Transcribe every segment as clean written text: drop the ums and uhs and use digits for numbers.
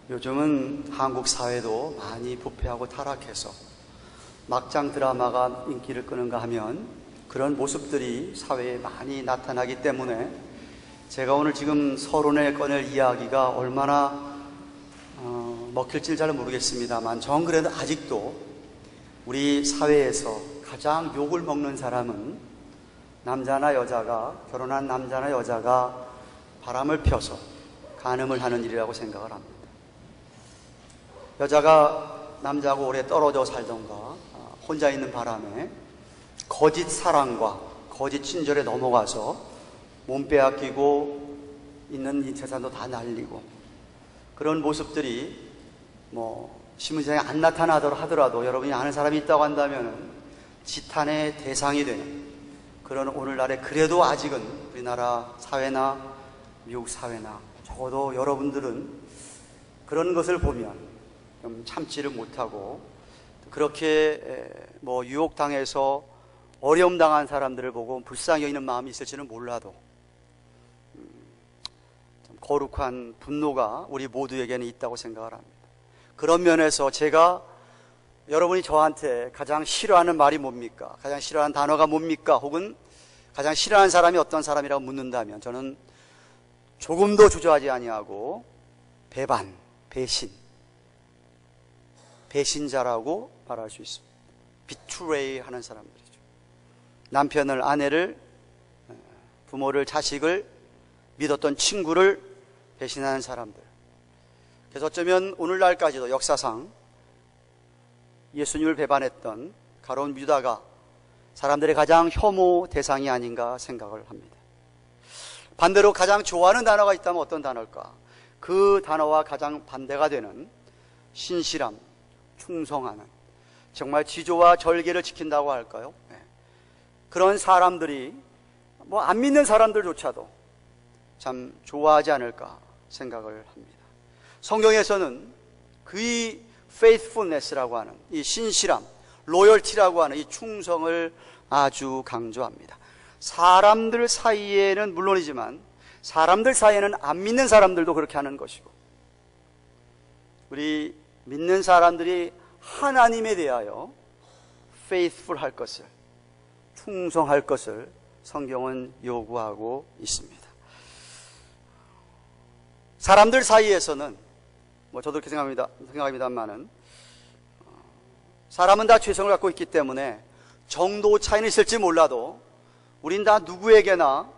요즘은 한국 사회도 많이 부패하고 타락해서 막장 드라마가 인기를 끄는가 하면 그런 모습들이 사회에 많이 나타나기 때문에 제가 오늘 지금 서론에 꺼낼 이야기가 얼마나 먹힐지는 잘 모르겠습니다만, 정 그래도 아직도 우리 사회에서 가장 욕을 먹는 사람은 남자나 여자가, 결혼한 남자나 여자가 바람을 펴서 간음을 하는 일이라고 생각을 합니다. 여자가 남자하고 오래 떨어져 살던가 혼자 있는 바람에 거짓 사랑과 거짓 친절에 넘어가서 몸 빼앗기고 있는 이 재산도 다 날리고, 그런 모습들이 신문상에 안 나타나더라 하더라도 여러분이 아는 사람이 있다고 한다면 지탄의 대상이 되는 그런 오늘날에, 그래도 아직은 우리나라 사회나 미국 사회나 적어도 여러분들은 그런 것을 보면 좀 참지를 못하고, 그렇게 유혹당해서 어려움 당한 사람들을 보고 불쌍히 여기는 마음이 있을지는 몰라도 좀 거룩한 분노가 우리 모두에게는 있다고 생각을 합니다. 그런 면에서 제가, 여러분이 저한테 가장 싫어하는 말이 뭡니까? 가장 싫어하는 단어가 뭡니까? 혹은 가장 싫어하는 사람이 어떤 사람이라고 묻는다면 저는 조금도 주저하지 아니하고 배반, 배신자라고 말할 수 있습니다. 비트레이 하는 사람들이죠. 남편을, 아내를, 부모를, 자식을, 믿었던 친구를 배신하는 사람들. 그래서 어쩌면 오늘날까지도 역사상 예수님을 배반했던 가룟 유다가 사람들의 가장 혐오 대상이 아닌가 생각을 합니다. 반대로 가장 좋아하는 단어가 있다면 어떤 단어일까? 그 단어와 가장 반대가 되는 신실함, 충성하는, 정말 지조와 절개를 지킨다고 할까요? 그런 사람들이 안 믿는 사람들조차도 참 좋아하지 않을까 생각을 합니다. 성경에서는 그 faithfulness라고 하는 이 신실함, loyalty라고 하는 이 충성을 아주 강조합니다. 사람들 사이에는 물론이지만 사람들 사이에는 안 믿는 사람들도 그렇게 하는 것이고, 우리 믿는 사람들이 하나님에 대하여 faithful 할 것을, 충성할 것을 성경은 요구하고 있습니다. 사람들 사이에서는 저도 그렇게 생각합니다만은 사람은 다 죄성을 갖고 있기 때문에 정도 차이는 있을지 몰라도 우린 다 누구에게나,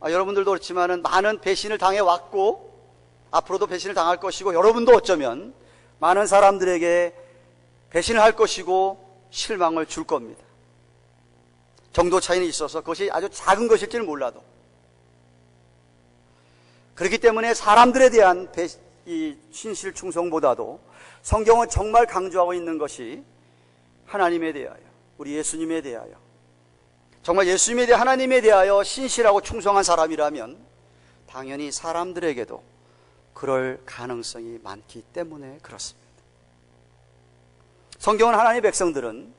여러분들도 그렇지만은 많은 배신을 당해왔고 앞으로도 배신을 당할 것이고, 여러분도 어쩌면 많은 사람들에게 배신을 할 것이고 실망을 줄 겁니다. 정도 차이는 있어서 그것이 아주 작은 것일지는 몰라도. 그렇기 때문에 사람들에 대한 이 신실 충성보다도 성경은 정말 강조하고 있는 것이 하나님에 대하여, 우리 예수님에 대하여, 정말 예수님에 대해, 하나님에 대하여 신실하고 충성한 사람이라면 당연히 사람들에게도 그럴 가능성이 많기 때문에 그렇습니다. 성경은 하나님의 백성들은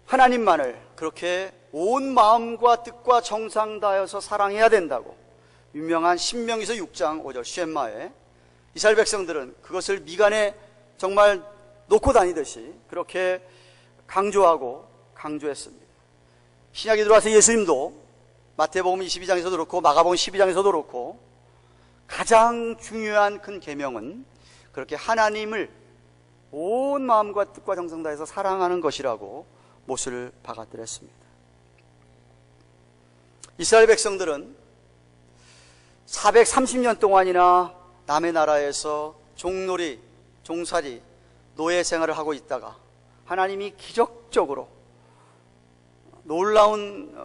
하나님만을 그렇게 온 마음과 뜻과 정성 다해서 사랑해야 된다고, 유명한 신명기서 6장 5절 쉔마에 이스라엘 백성들은 그것을 미간에 정말 놓고 다니듯이 그렇게 강조하고 강조했습니다. 신약에 들어와서 예수님도 마태복음 22장에서도 그렇고 마가복음 12장에서도 그렇고 가장 중요한 큰 계명은 그렇게 하나님을 온 마음과 뜻과 정성 다해서 사랑하는 것이라고 못을 박아들였습니다. 이스라엘 백성들은 430년 동안이나 남의 나라에서 종놀이, 종살이, 노예 생활을 하고 있다가 하나님이 기적적으로 놀라운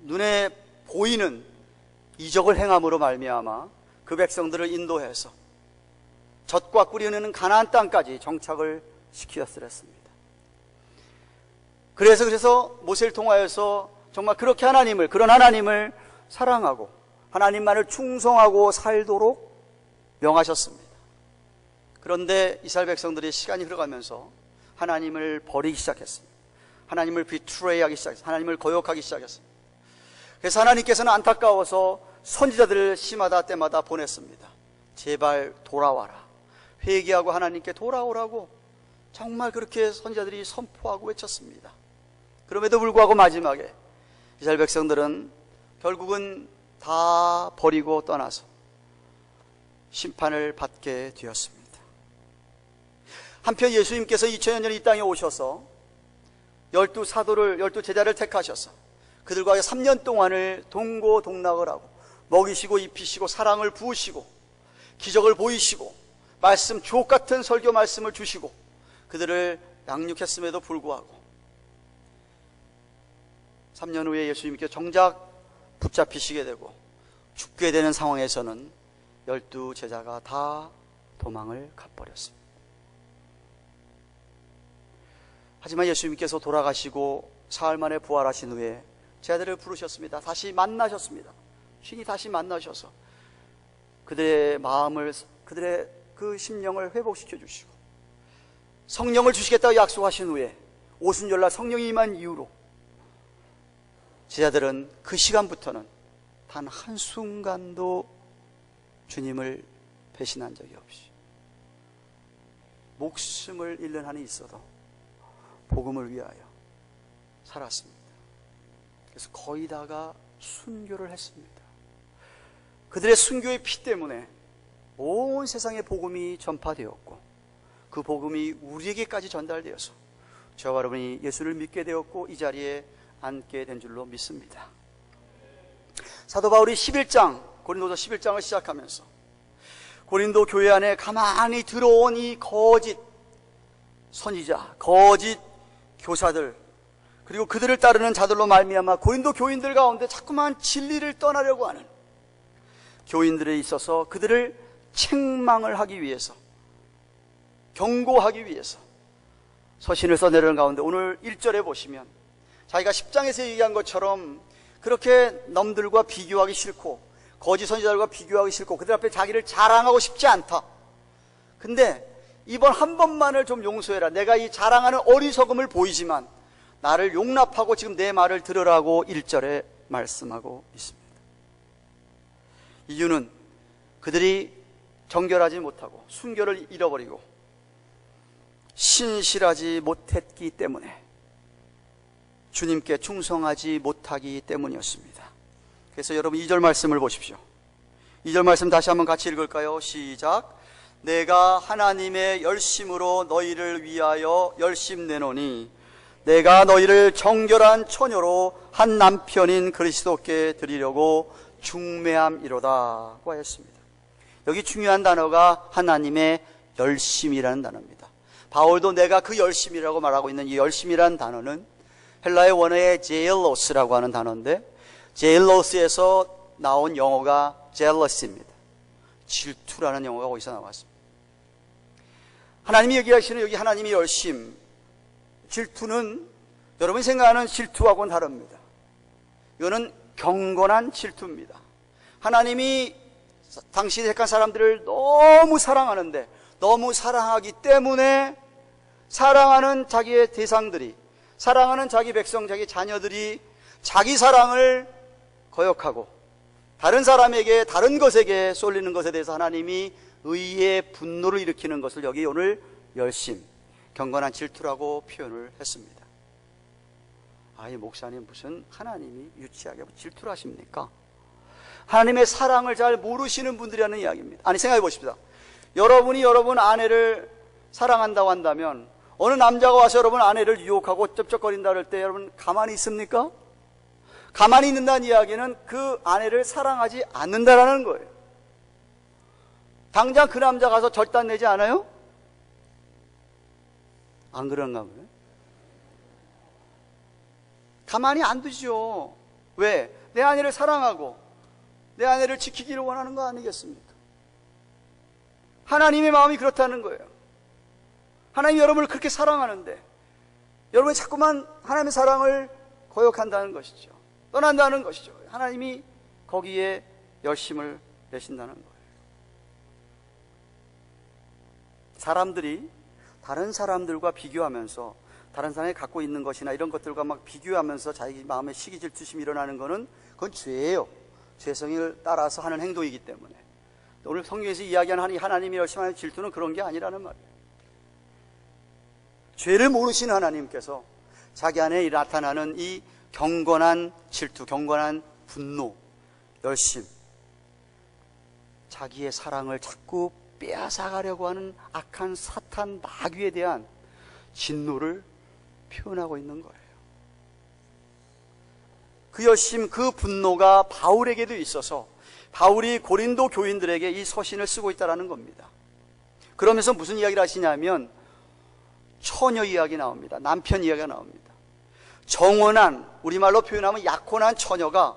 눈에 보이는 이적을 행함으로 말미암아 그 백성들을 인도해서 젖과 꿀이 흐르는 가나안 땅까지 정착을 시켰습니다. 그래서 모세를 통하여서 정말 그렇게 그런 하나님을 사랑하고 하나님만을 충성하고 살도록 명하셨습니다. 그런데 이스라엘 백성들이 시간이 흘러가면서 하나님을 버리기 시작했습니다. 하나님을 비트레이하기 시작했습니다. 하나님을 거역하기 시작했습니다. 그래서 하나님께서는 안타까워서 선지자들을 시마다 때마다 보냈습니다. 제발 돌아와라. 회개하고 하나님께 돌아오라고 정말 그렇게 선지자들이 선포하고 외쳤습니다. 그럼에도 불구하고 마지막에 이스라엘 백성들은 결국은 다 버리고 떠나서 심판을 받게 되었습니다. 한편 예수님께서 2000년 전에 이 땅에 오셔서 12 제자를 택하셔서 그들과 3년 동안을 동고동락을 하고 먹이시고 입히시고 사랑을 부으시고 기적을 보이시고 말씀, 주옥 같은 설교 말씀을 주시고 그들을 양육했음에도 불구하고 3년 후에 예수님께 정작 붙잡히시게 되고 죽게 되는 상황에서는 12 제자가 다 도망을 가버렸습니다. 하지만 예수님께서 돌아가시고 사흘 만에 부활하신 후에 제자들을 부르셨습니다. 다시 만나셨습니다. 신이 다시 만나셔서 그들의 마음을, 그들의 그 심령을 회복시켜 주시고 성령을 주시겠다고 약속하신 후에 오순절날 성령이 임한 이후로 제자들은 그 시간부터는 단 한순간도 주님을 배신한 적이 없이 목숨을 잃는 한이 있어도 복음을 위하여 살았습니다. 그래서 거의 다가 순교를 했습니다. 그들의 순교의 피 때문에 온 세상에 복음이 전파되었고 그 복음이 우리에게까지 전달되어서 저와 여러분이 예수를 믿게 되었고 이 자리에 앉게 된 줄로 믿습니다. 사도 바울이 11장, 고린도서 11장을 시작하면서 고린도 교회 안에 가만히 들어온 이 거짓 선지자, 거짓 교사들, 그리고 그들을 따르는 자들로 말미암아 고린도 교인들 가운데 자꾸만 진리를 떠나려고 하는 교인들에 있어서 그들을 책망을 하기 위해서, 경고하기 위해서 서신을 써내려는 가운데 오늘 1절에 보시면 자기가 10장에서 얘기한 것처럼 그렇게 남들과 비교하기 싫고 거짓 선지자들과 비교하기 싫고 그들 앞에 자기를 자랑하고 싶지 않다. 근데 이번 한 번만을 좀 용서해라. 내가 이 자랑하는 어리석음을 보이지만 나를 용납하고 지금 내 말을 들으라고 1절에 말씀하고 있습니다. 이유는 그들이 정결하지 못하고 순결을 잃어버리고 신실하지 못했기 때문에, 주님께 충성하지 못하기 때문이었습니다. 그래서 여러분 2절 말씀을 보십시오. 2절 말씀 다시 한번 같이 읽을까요? 시작. 내가 하나님의 열심으로 너희를 위하여 열심 내노니 내가 너희를 정결한 처녀로 한 남편인 그리스도께 드리려고 중매함이로다 고 하였습니다. 여기 중요한 단어가 하나님의 열심이라는 단어입니다. 바울도 내가 그 열심이라고 말하고 있는 이 열심이라는 단어는 헬라의 원어의 제일로스라고 하는 단어인데 제일로스에서 나온 영어가 jealousy입니다. 질투라는 영어가 거기서 나왔습니다. 하나님이 얘기하시는 여기 하나님의 열심, 질투는 여러분이 생각하는 질투하고는 다릅니다. 이거는 경건한 질투입니다. 하나님이 당신이 택한 사람들을 너무 사랑하는데 너무 사랑하기 때문에 사랑하는 자기의 대상들이, 사랑하는 자기 백성, 자기 자녀들이 자기 사랑을 거역하고 다른 사람에게, 다른 것에게 쏠리는 것에 대해서 하나님이 의의 분노를 일으키는 것을 여기 오늘 열심, 경건한 질투라고 표현을 했습니다. 이 목사님 무슨 하나님이 유치하게 질투를 하십니까? 하나님의 사랑을 잘 모르시는 분들이라는 이야기입니다. 아니, 생각해 보십시다. 여러분이 여러분 아내를 사랑한다고 한다면 어느 남자가 와서 여러분 아내를 유혹하고 쩝쩝거린다 그럴 때 여러분 가만히 있습니까? 가만히 있는다는 이야기는 그 아내를 사랑하지 않는다라는 거예요. 당장 그 남자 가서 절단 내지 않아요? 안 그런가 보네. 가만히 안 두죠. 왜? 내 아내를 사랑하고 내 아내를 지키기를 원하는 거 아니겠습니까? 하나님의 마음이 그렇다는 거예요. 하나님이 여러분을 그렇게 사랑하는데 여러분이 자꾸만 하나님의 사랑을 거역한다는 것이죠. 떠난다는 것이죠. 하나님이 거기에 열심을 내신다는 거예요. 사람들이 다른 사람들과 비교하면서 다른 사람이 갖고 있는 것이나 이런 것들과 막 비교하면서 자기 마음에 시기 질투심이 일어나는 것은 그건 죄예요. 죄성을 따라서 하는 행동이기 때문에. 오늘 성경에서 이야기하는 하나님이 열심히 질투는 그런 게 아니라는 말이에요. 죄를 모르시는 하나님께서 자기 안에 나타나는 이 경건한 질투, 경건한 분노, 열심, 자기의 사랑을 자꾸 빼앗아가려고 하는 악한 사탄 마귀에 대한 진노를 표현하고 있는 거예요. 그 열심, 그 분노가 바울에게도 있어서 바울이 고린도 교인들에게 이 서신을 쓰고 있다는 겁니다. 그러면서 무슨 이야기를 하시냐면 처녀 이야기 나옵니다. 남편 이야기가 나옵니다. 정혼한, 우리말로 표현하면 약혼한 처녀가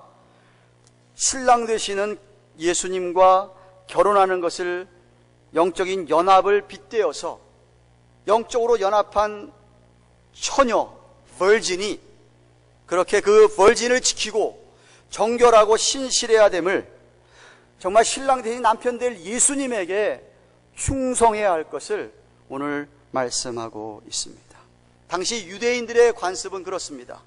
신랑 되시는 예수님과 결혼하는 것을 영적인 연합을 빗대어서 영적으로 연합한 처녀, 버진이 그렇게 그 버진을 지키고 정결하고 신실해야 됨을 정말 신랑 되신 남편 될 예수님에게 충성해야 할 것을 오늘 말씀하고 있습니다. 당시 유대인들의 관습은 그렇습니다.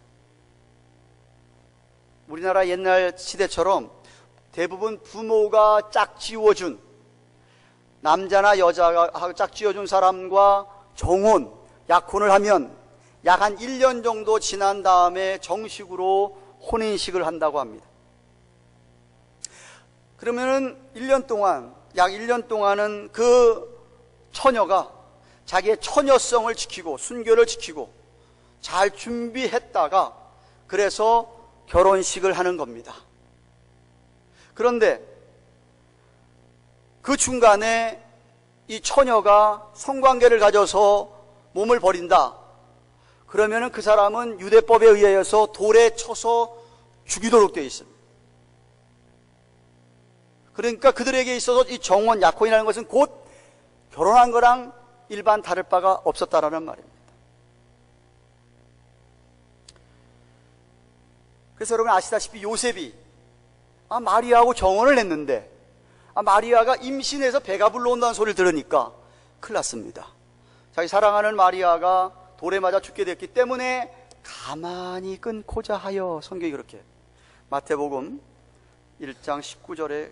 우리나라 옛날 시대처럼 대부분 부모가 짝지워준, 남자나 여자가 짝지어준 사람과 정혼, 약혼을 하면 약 한 1년 정도 지난 다음에 정식으로 혼인식을 한다고 합니다. 그러면은 1년 동안, 약 1년 동안은 그 처녀가 자기의 처녀성을 지키고 순결을 지키고 잘 준비했다가 그래서 결혼식을 하는 겁니다. 그런데 그 중간에 이 처녀가 성관계를 가져서 몸을 버린다. 그러면은 그 사람은 유대법에 의해서 돌에 쳐서 죽이도록 되어 있습니다. 그러니까 그들에게 있어서 이 정혼, 약혼이라는 것은 곧 결혼한 거랑 일반 다를 바가 없었다라는 말입니다. 그래서 여러분 아시다시피 요셉이 마리아하고 정혼을 했는데 마리아가 임신해서 배가 불러온다는 소리를 들으니까 큰일 났습니다. 자기 사랑하는 마리아가 돌에 맞아 죽게 됐기 때문에 가만히 끊고자 하여, 성경이 그렇게 마태복음 1장 19절에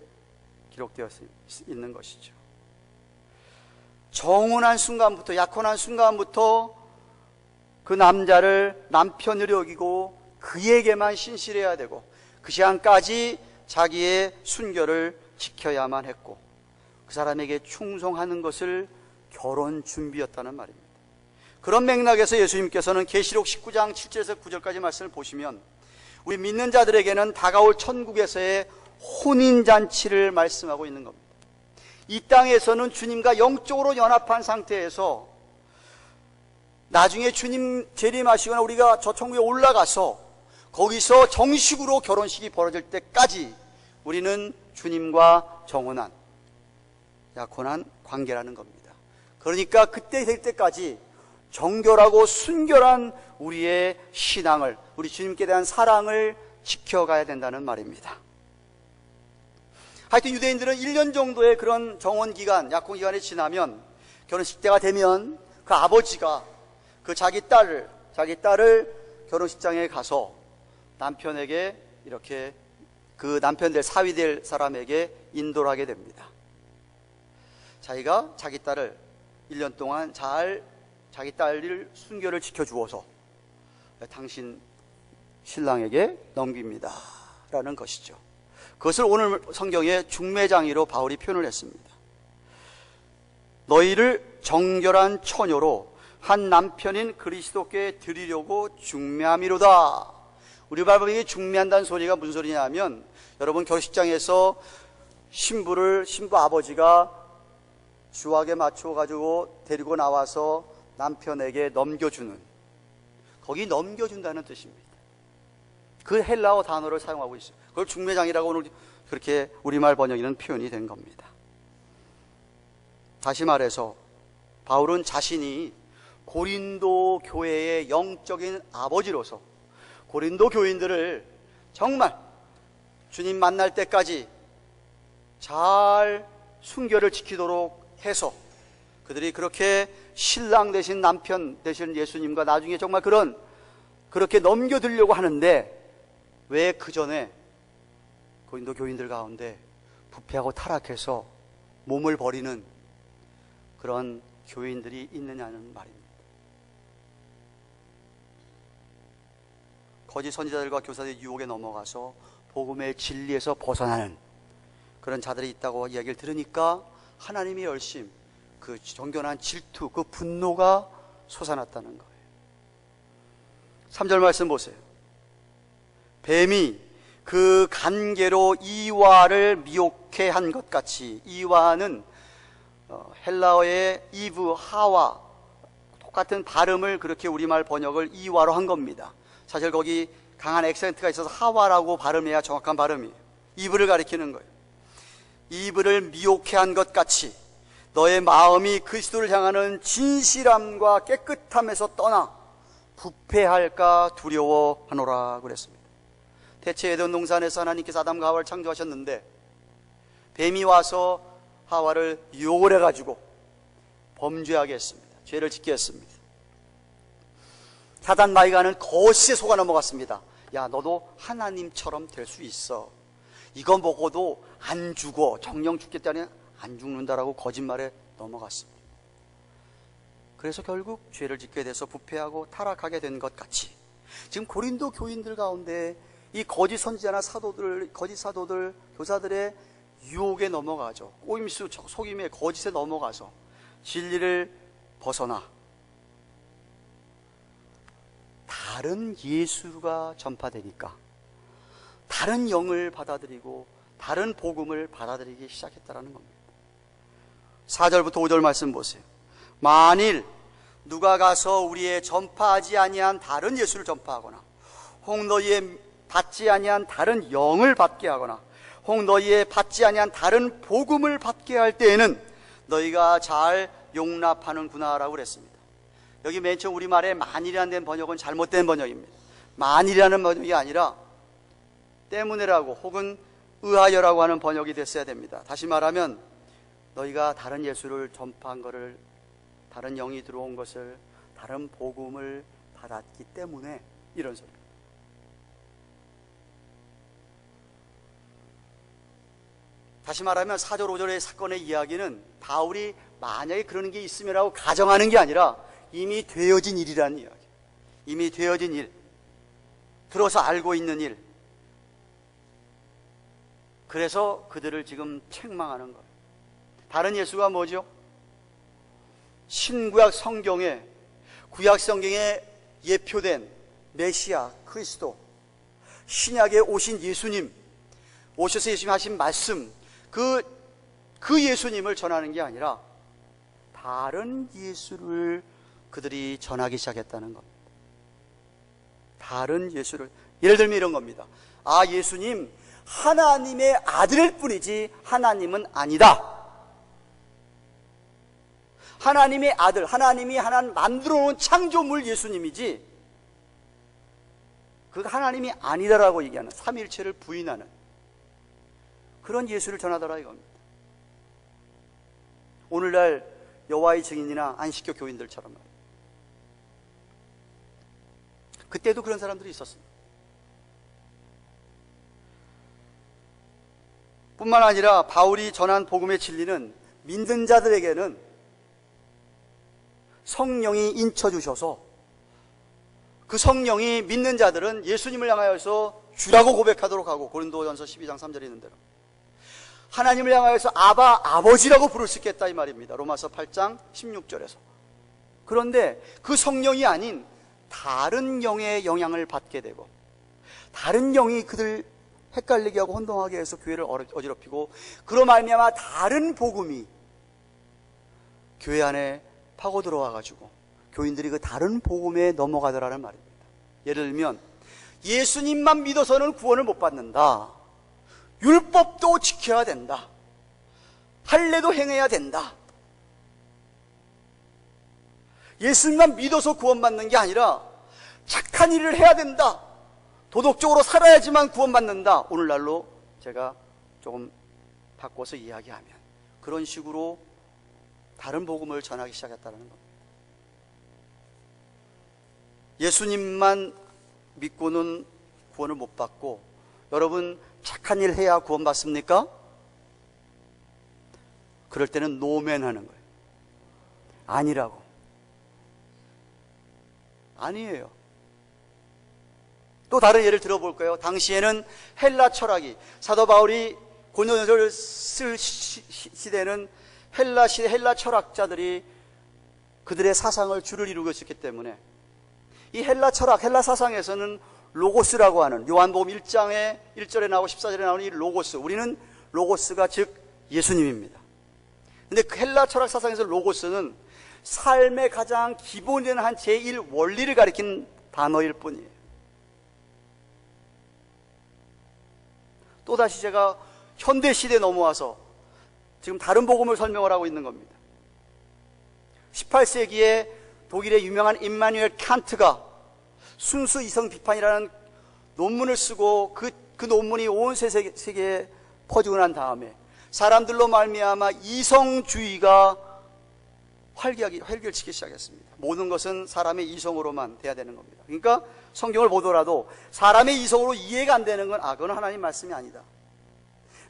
기록되어 있는 것이죠. 정혼한 순간부터, 약혼한 순간부터 그 남자를 남편으로 여기고 그에게만 신실해야 되고 그 시간까지 자기의 순결을 지켜야만 했고 그 사람에게 충성하는 것을 결혼 준비였다는 말입니다. 그런 맥락에서 예수님께서는 계시록 19장 7절에서 9절까지 말씀을 보시면 우리 믿는 자들에게는 다가올 천국에서의 혼인잔치를 말씀하고 있는 겁니다. 이 땅에서는 주님과 영적으로 연합한 상태에서 나중에 주님 재림하시거나 우리가 저 천국에 올라가서 거기서 정식으로 결혼식이 벌어질 때까지 우리는 주님과 정혼한, 약혼한 관계라는 겁니다. 그러니까 그때 될 때까지 정결하고 순결한 우리의 신앙을, 우리 주님께 대한 사랑을 지켜가야 된다는 말입니다. 하여튼 유대인들은 1년 정도의 그런 정혼 기간, 약혼 기간이 지나면 결혼식 때가 되면 그 아버지가 그 자기 딸을 결혼식장에 가서 남편에게 이렇게 그 남편 될 사위 될 사람에게 인도를 하게 됩니다. 자기가 자기 딸을 1년 동안 잘 자기 딸을 순결을 지켜주어서 당신 신랑에게 넘깁니다 라는 것이죠. 그것을 오늘 성경의 중매장이로 바울이 표현을 했습니다. 너희를 정결한 처녀로 한 남편인 그리스도께 드리려고 중매함이로다. 우리 바이블에 중매한다는 소리가 무슨 소리냐 하면, 여러분 결혼식장에서 신부 아버지가 주악에 맞춰가지고 데리고 나와서 남편에게 넘겨주는, 거기 넘겨준다는 뜻입니다. 그 헬라어 단어를 사용하고 있어요. 그걸 중매장이라고 오늘 그렇게 우리말 번역에는 표현이 된 겁니다. 다시 말해서 바울은 자신이 고린도 교회의 영적인 아버지로서 고린도 교인들을 정말 주님 만날 때까지 잘 순결을 지키도록 해서 그들이 그렇게 신랑 되신 남편 되신 예수님과 나중에 정말 그렇게 넘겨드리려고 하는데, 왜 그 전에 고린도 교인들 가운데 부패하고 타락해서 몸을 버리는 그런 교인들이 있느냐는 말입니다. 거짓 선지자들과 교사들의 유혹에 넘어가서 복음의 진리에서 벗어나는 그런 자들이 있다고 이야기를 들으니까 하나님의 열심, 그 정결한 질투, 그 분노가 솟아났다는 거예요. 3절 말씀 보세요. 뱀이 그 간계로 이와를 미혹해 한 것 같이, 이와는 헬라어의 이브, 하와 똑같은 발음을 그렇게 우리말 번역을 이와로 한 겁니다. 사실 거기 강한 액센트가 있어서 하와라고 발음해야 정확한 발음이에요. 이브를 가리키는 거예요. 이브를 미혹해 한 것 같이 너의 마음이 그리스도를 향하는 진실함과 깨끗함에서 떠나 부패할까 두려워하노라 그랬습니다. 대체 에덴 동산에서 하나님께서 아담과 하와를 창조하셨는데 뱀이 와서 하와를 유혹을 해가지고 범죄하게 했습니다. 죄를 짓게 했습니다. 사단 마귀가는 거시에 속아 넘어갔습니다. 야, 너도 하나님처럼 될 수 있어. 이거 먹어도 안 죽어. 정령 죽겠다니 안 죽는다라고 거짓말에 넘어갔습니다. 그래서 결국 죄를 짓게 돼서 부패하고 타락하게 된 것 같이 지금 고린도 교인들 가운데 이 거짓 선지자나 사도들, 거짓 사도들, 교사들의 유혹에 넘어가죠. 꼬임수, 속임의 거짓에 넘어가서 진리를 벗어나 다른 예수가 전파되니까 다른 영을 받아들이고 다른 복음을 받아들이기 시작했다는 겁니다. 4절부터 5절 말씀 보세요. 만일 누가 가서 우리의 전파하지 아니한 다른 예수를 전파하거나 혹 너희의 받지 아니한 다른 영을 받게 하거나 혹 너희의 받지 아니한 다른 복음을 받게 할 때에는 너희가 잘 용납하는구나 라고 그랬습니다. 여기 맨 처음 우리말에 만일이라는 번역은 잘못된 번역입니다. 만일이라는 번역이 아니라 때문에라고 혹은 의하여라고 하는 번역이 됐어야 됩니다. 다시 말하면 너희가 다른 예수를 전파한 것을, 다른 영이 들어온 것을, 다른 복음을 받았기 때문에 이런 소리. 다시 말하면 4절 5절의 사건의 이야기는 바울이 만약에 그러는 게 있음이라고 가정하는 게 아니라 이미 되어진 일이라는 이야기. 이미 되어진 일, 들어서 알고 있는 일. 그래서 그들을 지금 책망하는 거예요. 다른 예수가 뭐죠? 신구약 성경에, 구약 성경에 예표된 메시아 그리스도, 신약에 오신 예수님, 오셔서 예수님 하신 말씀, 그 예수님을 전하는 게 아니라 다른 예수를 그들이 전하기 시작했다는 겁니다. 다른 예수를, 예를 들면 이런 겁니다. 아, 예수님 하나님의 아들일 뿐이지 하나님은 아니다. 하나님의 아들, 하나님이 하나님 만들어 놓은 창조물 예수님이지 그 하나님이 아니다라고 얘기하는, 삼위일체를 부인하는 그런 예수를 전하더라 이겁니다. 오늘날 여호와의 증인이나 안식교 교인들처럼 말이에요. 그때도 그런 사람들이 있었습니다. 뿐만 아니라 바울이 전한 복음의 진리는 믿는 자들에게는 성령이 인쳐주셔서 그 성령이 믿는 자들은 예수님을 향하여서 주라고 고백하도록 하고, 고린도전서 12장 3절에 있는 대로 하나님을 향하여서 아바, 아버지라고 부를 수 있겠다 이 말입니다. 로마서 8장 16절에서. 그런데 그 성령이 아닌 다른 영의 영향을 받게 되고 다른 영이 그들 헷갈리게 하고 혼동하게 해서 교회를 어지럽히고 그로 말미암아 다른 복음이 교회 안에 파고 들어와가지고 교인들이 그 다른 복음에 넘어가더라는 말입니다. 예를 들면 예수님만 믿어서는 구원을 못 받는다, 율법도 지켜야 된다, 할례도 행해야 된다, 예수님만 믿어서 구원받는 게 아니라 착한 일을 해야 된다, 도덕적으로 살아야지만 구원받는다. 오늘날로 제가 조금 바꿔서 이야기하면 그런 식으로 다른 복음을 전하기 시작했다는 겁니다. 예수님만 믿고는 구원을 못 받고, 여러분 착한 일 해야 구원받습니까? 그럴 때는 노맨하는 거예요. 아니라고. 아니에요. 또 다른 예를 들어볼까요? 당시에는 헬라 철학이, 사도 바울이 고린도전서를 쓸 시대는 헬라 시대 헬라 철학자들이 그들의 사상을 줄을 이루고 있었기 때문에 이 헬라 철학, 헬라 사상에서는 로고스라고 하는, 요한복음 1장에 1절에 나오고 14절에 나오는 이 로고스, 우리는 로고스가 즉 예수님입니다. 근데 그 헬라 철학 사상에서 로고스는 삶의 가장 기본이 되는 한 제1 원리를 가리킨 단어일 뿐이에요. 또다시 제가 현대시대에 넘어와서 지금 다른 복음을 설명을 하고 있는 겁니다. 18세기에 독일의 유명한 임마누엘 칸트가 순수 이성 비판이라는 논문을 쓰고 그 논문이 온 세계에 퍼지고 난 다음에 사람들로 말미암아 이성주의가 활결치기 시작했습니다. 모든 것은 사람의 이성으로만 돼야 되는 겁니다. 그러니까 성경을 보더라도 사람의 이성으로 이해가 안 되는 건 그건 하나님 말씀이 아니다.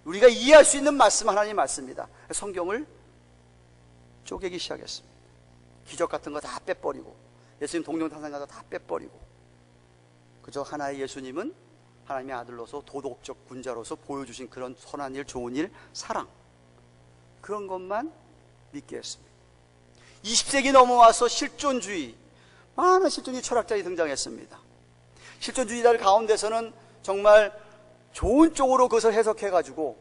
우리가 이해할 수 있는 말씀은 하나님 말씀이다. 성경을 쪼개기 시작했습니다. 기적 같은 거 다 빼버리고 예수님 동정탄상가도 다 빼버리고 그저 하나의 예수님은 하나님의 아들로서 도덕적 군자로서 보여주신 그런 선한 일, 좋은 일, 사랑, 그런 것만 믿게 했습니다. 20세기 넘어와서 실존주의, 많은 실존주의 철학자들이 등장했습니다. 실존주의자들 가운데서는 정말 좋은 쪽으로 그것을 해석해가지고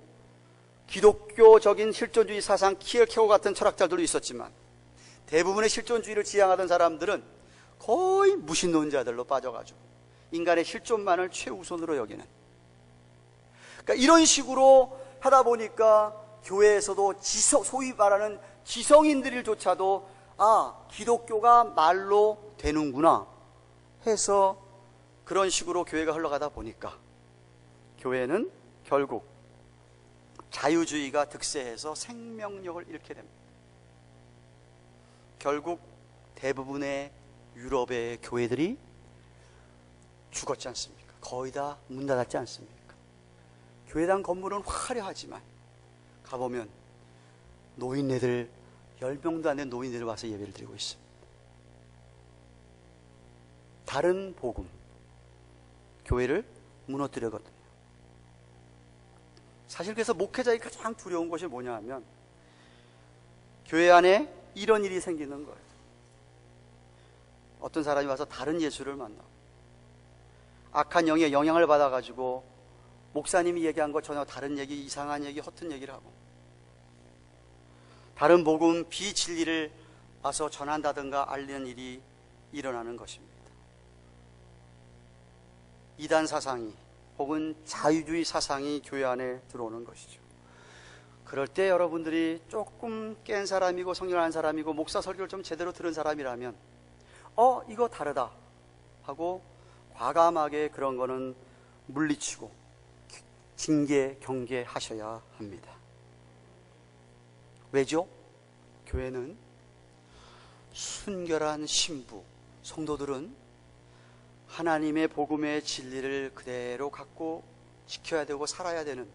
기독교적인 실존주의 사상, 키엘케고 같은 철학자들도 있었지만 대부분의 실존주의를 지향하던 사람들은 거의 무신론자들로 빠져가지고 인간의 실존만을 최우선으로 여기는, 그러니까 이런 식으로 하다 보니까 교회에서도 소위 말하는 지성인들조차도 기독교가 말로 되는구나 해서 그런 식으로 교회가 흘러가다 보니까 교회는 결국 자유주의가 득세해서 생명력을 잃게 됩니다. 결국 대부분의 유럽의 교회들이 죽었지 않습니까? 거의 다 문 닫았지 않습니까? 교회당 건물은 화려하지만 가보면 노인네들 10명도 안 된 노인네들 와서 예배를 드리고 있습니다. 다른 복음, 교회를 무너뜨리거든요. 사실 그래서 목회자의 가장 두려운 것이 뭐냐 하면 교회 안에 이런 일이 생기는 거예요. 어떤 사람이 와서 다른 예수를 만나고 악한 영의 영향을 받아가지고 목사님이 얘기한 것 전혀 다른 얘기, 이상한 얘기, 허튼 얘기를 하고 다른 복음, 비진리를 와서 전한다든가 알리는 일이 일어나는 것입니다. 이단 사상이 혹은 자유주의 사상이 교회 안에 들어오는 것이죠. 그럴 때 여러분들이 조금 깬 사람이고 성령 한 사람이고 목사 설교를 좀 제대로 들은 사람이라면 이거 다르다 하고 과감하게 그런 거는 물리치고 징계, 경계하셔야 합니다. 왜죠? 교회는 순결한 신부, 성도들은 하나님의 복음의 진리를 그대로 갖고 지켜야 되고 살아야 되는,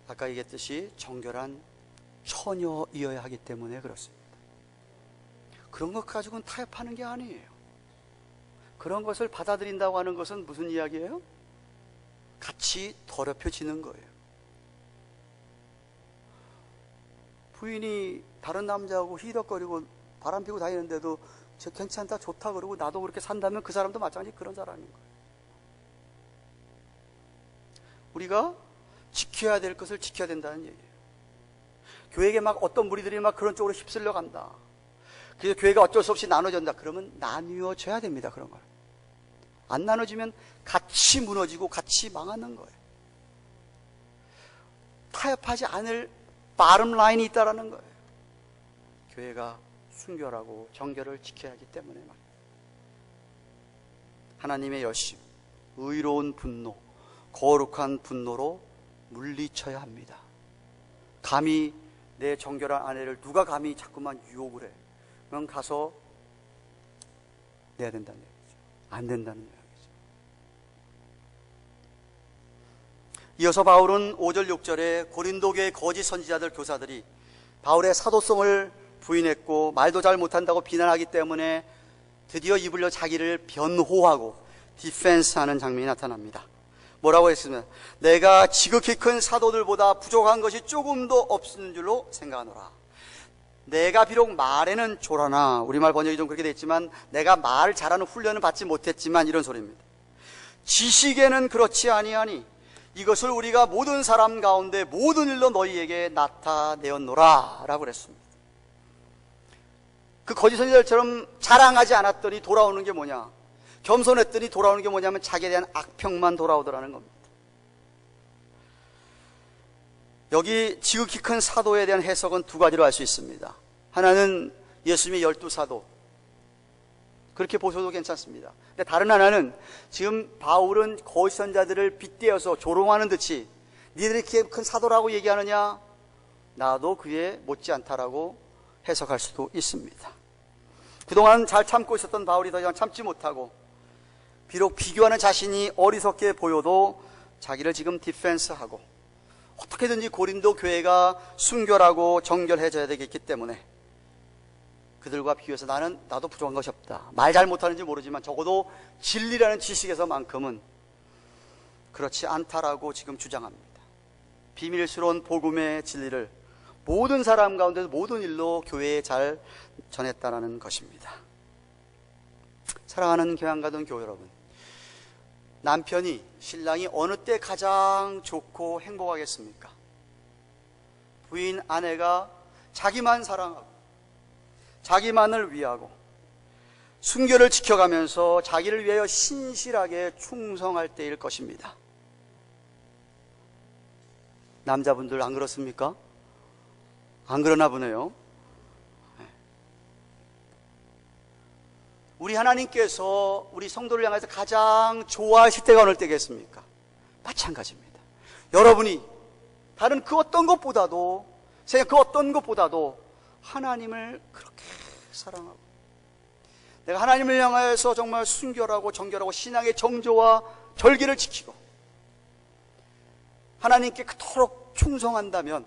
아까 얘기했듯이 정결한 처녀이어야 하기 때문에 그렇습니다. 그런 것 가지고는 타협하는 게 아니에요. 그런 것을 받아들인다고 하는 것은 무슨 이야기예요? 같이 더럽혀지는 거예요. 부인이 다른 남자하고 희덕거리고 바람 피고 다니는데도 저 괜찮다, 좋다 그러고 나도 그렇게 산다면 그 사람도 마찬가지 그런 사람인 거예요. 우리가 지켜야 될 것을 지켜야 된다는 얘기예요. 교회에 막 어떤 무리들이 막 그런 쪽으로 휩쓸려 간다. 그래서 교회가 어쩔 수 없이 나눠진다. 그러면 나뉘어져야 됩니다. 그런 걸. 안 나눠지면 같이 무너지고 같이 망하는 거예요. 타협하지 않을 바름 라인이 있다라는 거예요. 교회가 순결하고 정결을 지켜야 하기 때문에 말이에요. 하나님의 여심, 의로운 분노, 거룩한 분노로 물리쳐야 합니다. 감히 내 정결한 아내를 누가 감히 자꾸만 유혹을 해. 그럼 가서 내야 된다는 얘기죠. 안 된다는 이야기죠. 이어서 바울은 5절 6절에 고린도교의 거짓 선지자들, 교사들이 바울의 사도성을 부인했고 말도 잘 못한다고 비난하기 때문에 드디어 입을 여 자기를 변호하고 디펜스하는 장면이 나타납니다. 뭐라고 했습니까? 내가 지극히 큰 사도들보다 부족한 것이 조금도 없는 줄로 생각하노라. 내가 비록 말에는 조라나, 우리말 번역이 좀 그렇게 됐지만 내가 말 잘하는 훈련을 받지 못했지만 이런 소리입니다. 지식에는 그렇지 아니하니 이것을 우리가 모든 사람 가운데 모든 일로 너희에게 나타내었노라 라고 그랬습니다. 그 거짓 선지자들처럼 자랑하지 않았더니 돌아오는 게 뭐냐, 겸손했더니 돌아오는 게 뭐냐면 자기에 대한 악평만 돌아오더라는 겁니다. 여기 지극히 큰 사도에 대한 해석은 두 가지로 할 수 있습니다. 하나는 예수님의 12사도, 그렇게 보셔도 괜찮습니다. 근데 다른 하나는 지금 바울은 거짓 선지자들을 빗대어서 조롱하는 듯이 니들이 이렇게 큰 사도라고 얘기하느냐, 나도 그에 못지않다라고 해석할 수도 있습니다. 그동안 잘 참고 있었던 바울이 더 이상 참지 못하고 비록 비교하는 자신이 어리석게 보여도 자기를 지금 디펜스하고 어떻게든지 고린도 교회가 순결하고 정결해져야 되겠기 때문에 그들과 비교해서 나도 부족한 것이 없다. 말 잘 못하는지 모르지만 적어도 진리라는 지식에서만큼은 그렇지 않다라고 지금 주장합니다. 비밀스러운 복음의 진리를 모든 사람 가운데 모든 일로 교회에 잘 전했다라는 것입니다. 사랑하는 교양가든 교회 여러분, 남편이, 신랑이 어느 때 가장 좋고 행복하겠습니까? 부인, 아내가 자기만 사랑하고 자기만을 위하고 순결을 지켜가면서 자기를 위하여 신실하게 충성할 때일 것입니다. 남자분들 안 그렇습니까? 안 그러나 보네요. 우리 하나님께서 우리 성도를 향해서 가장 좋아하실 때가 어느 때겠습니까? 마찬가지입니다. 여러분이 다른 그 어떤 것보다도, 세상 그 어떤 것보다도 하나님을 그렇게 사랑하고 내가 하나님을 향해서 정말 순결하고 정결하고 신앙의 정조와 절기를 지키고 하나님께 그토록 충성한다면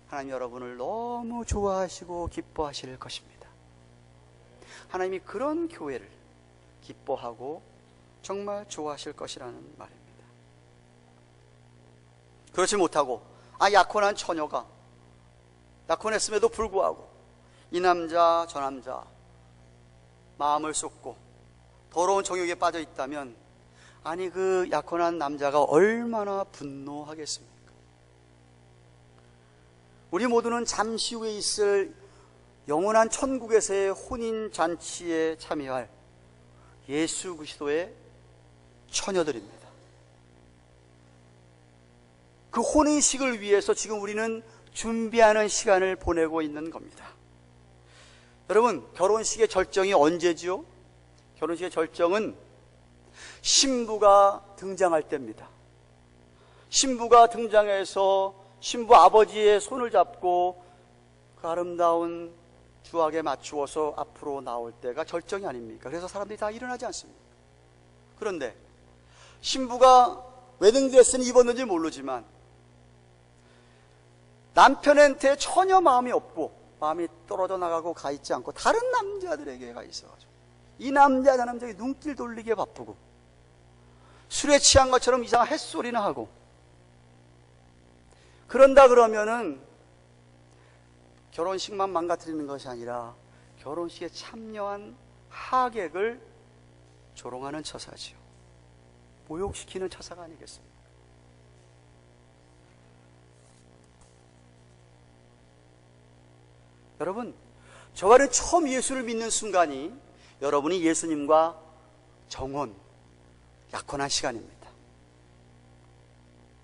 하나님 여러분을 너무 좋아하시고 기뻐하실 것입니다. 하나님이 그런 교회를 기뻐하고 정말 좋아하실 것이라는 말입니다. 그렇지 못하고 약혼한 처녀가 약혼했음에도 불구하고 이 남자 저 남자 마음을 쏟고 더러운 정욕에 빠져 있다면 그 약혼한 남자가 얼마나 분노하겠습니까? 우리 모두는 잠시 후에 있을 영원한 천국에서의 혼인잔치에 참여할 예수 그리스도의 처녀들입니다. 그 혼인식을 위해서 지금 우리는 준비하는 시간을 보내고 있는 겁니다. 여러분, 결혼식의 절정이 언제지요? 결혼식의 절정은 신부가 등장할 때입니다. 신부가 등장해서 신부 아버지의 손을 잡고 그 아름다운 주악에 맞추어서 앞으로 나올 때가 절정이 아닙니까? 그래서 사람들이 다 일어나지 않습니까? 그런데 신부가 웨딩드레스는 입었는지 모르지만 남편한테 전혀 마음이 없고 마음이 떨어져 나가고 가 있지 않고 다른 남자들에게 가 있어가지고 이 남자 저 남자에게 눈길 돌리기에 바쁘고 술에 취한 것처럼 이상한 햇소리나 하고 그런다 그러면은 결혼식만 망가뜨리는 것이 아니라 결혼식에 참여한 하객을 조롱하는 처사지요. 모욕시키는 처사가 아니겠습니까? 여러분, 저와는 처음 예수를 믿는 순간이 여러분이 예수님과 정혼, 약혼한 시간입니다.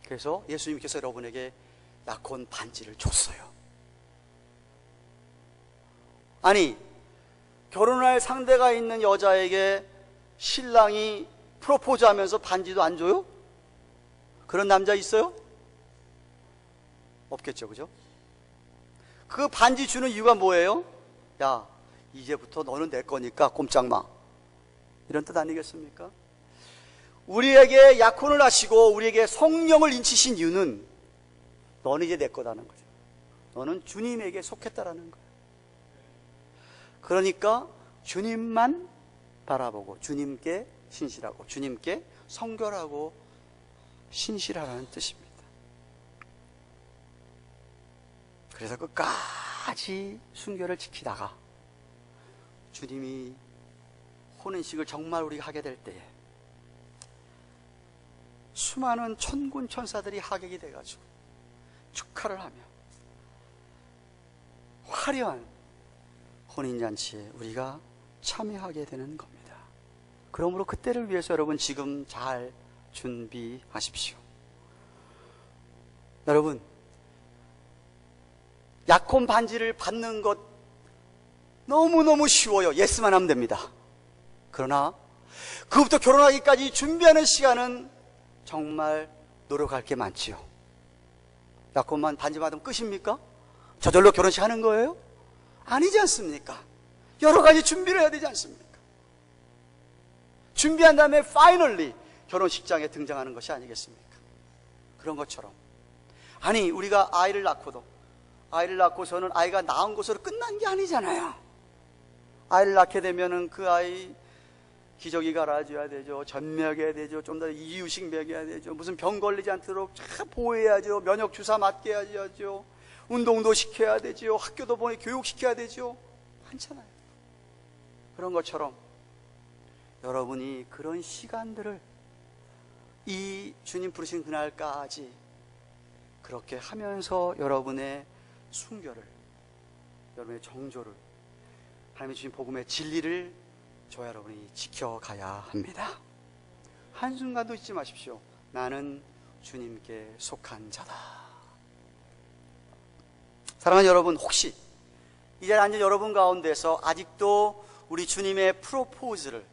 그래서 예수님께서 여러분에게 약혼 반지를 줬어요. 결혼할 상대가 있는 여자에게 신랑이 프로포즈하면서 반지도 안 줘요? 그런 남자 있어요? 없겠죠, 그죠? 그 반지 주는 이유가 뭐예요? 야, 이제부터 너는 내 거니까 꼼짝 마. 이런 뜻 아니겠습니까? 우리에게 약혼을 하시고 우리에게 성령을 인치신 이유는 너는 이제 내 거다는 거죠. 너는 주님에게 속했다라는 거예요. 그러니까 주님만 바라보고 주님께 신실하고 주님께 성결하고 신실하라는 뜻입니다. 그래서 끝까지 순결을 지키다가 주님이 혼인식을 정말 우리가 하게 될 때에 수많은 천군 천사들이 하객이 돼가지고 축하를 하며 화려한 혼인잔치에 우리가 참여하게 되는 겁니다. 그러므로 그때를 위해서 여러분 지금 잘 준비하십시오. 여러분, 약혼 반지를 받는 것 너무너무 쉬워요. 예스만 하면 됩니다. 그러나 그부터 결혼하기까지 준비하는 시간은 정말 노력할 게 많지요. 약혼만 반지 받으면 끝입니까? 저절로 결혼식 하는 거예요? 아니지 않습니까? 여러 가지 준비를 해야 되지 않습니까? 준비한 다음에 파이널리 결혼식장에 등장하는 것이 아니겠습니까? 그런 것처럼 아니 우리가 아이를 낳고서는 아이가 낳은 것으로 끝난 게 아니잖아요. 아이를 낳게 되면은 그 아이 기저귀 갈아줘야 되죠. 전먹여야 되죠. 좀 더 이유식 먹여야 되죠. 무슨 병 걸리지 않도록 잘 보호해야죠. 면역 주사 맞게 해야죠. 운동도 시켜야 되죠. 학교도 보내 교육시켜야 되죠. 많잖아요. 그런 것처럼 여러분이 그런 시간들을 이 주님 부르신 그날까지 그렇게 하면서 여러분의 순결을, 여러분의 정조를, 하나님의 주신 복음의 진리를 저와 여러분이 지켜가야 합니다. 한순간도 잊지 마십시오. 나는 주님께 속한 자다. 사랑하는 여러분, 혹시 이 자리에 앉은 여러분 가운데서 아직도 우리 주님의 프로포즈를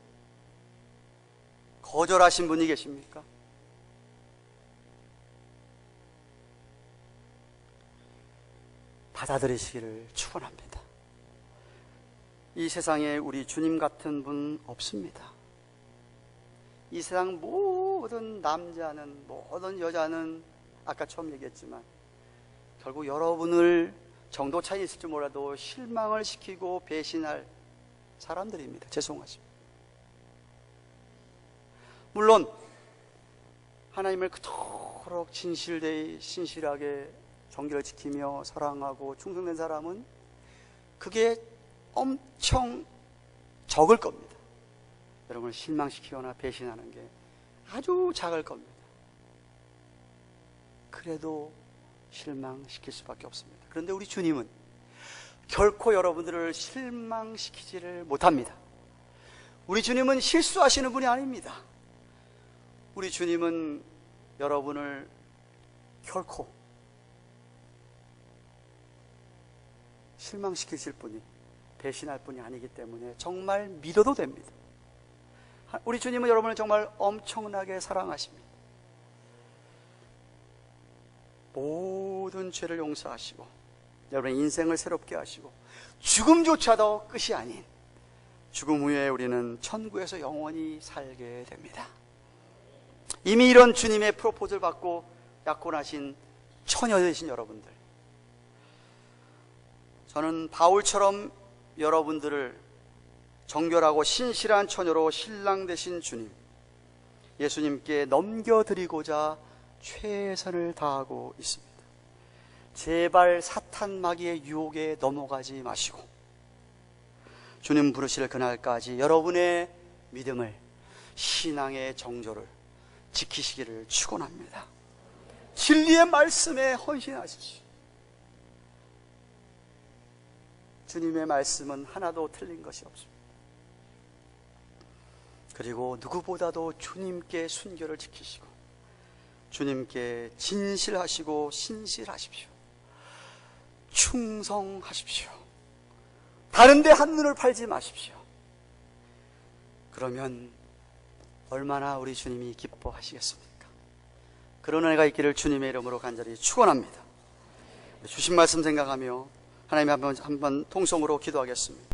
거절하신 분이 계십니까? 받아들이시기를 축원합니다. 이 세상에 우리 주님 같은 분 없습니다. 이 세상 모든 남자는 모든 여자는 아까 처음 얘기했지만 결국 여러분을 정도 차이 있을지 몰라도 실망을 시키고 배신할 사람들입니다. 죄송하지만 물론 하나님을 그토록 신실하게 정결을 지키며 사랑하고 충성된 사람은 그게 엄청 적을 겁니다. 여러분을 실망시키거나 배신하는 게 아주 작을 겁니다. 그래도 실망시킬 수밖에 없습니다. 그런데 우리 주님은 결코 여러분들을 실망시키지를 못합니다. 우리 주님은 실수하시는 분이 아닙니다. 우리 주님은 여러분을 결코 실망시키실 분이, 배신할 분이 아니기 때문에 정말 믿어도 됩니다. 우리 주님은 여러분을 정말 엄청나게 사랑하십니다. 모든 죄를 용서하시고 여러분의 인생을 새롭게 하시고 죽음조차도 끝이 아닌 죽음 후에 우리는 천국에서 영원히 살게 됩니다. 이미 이런 주님의 프로포즈를 받고 약혼하신 처녀 되신 여러분들, 저는 바울처럼 여러분들을 정결하고 신실한 처녀로 신랑 되신 주님, 예수님께 넘겨드리고자 최선을 다하고 있습니다. 제발 사탄 마귀의 유혹에 넘어가지 마시고 주님 부르실 그날까지 여러분의 믿음을, 신앙의 정조를 지키시기를 축원합니다. 진리의 말씀에 헌신하십시오. 주님의 말씀은 하나도 틀린 것이 없습니다. 그리고 누구보다도 주님께 순결을 지키시고 주님께 진실하시고 신실하십시오. 충성하십시오. 다른 데 한눈을 팔지 마십시오. 그러면 얼마나 우리 주님이 기뻐하시겠습니까? 그런 은혜가 있기를 주님의 이름으로 간절히 축원합니다. 주신 말씀 생각하며 하나님 한번 통성으로 기도하겠습니다.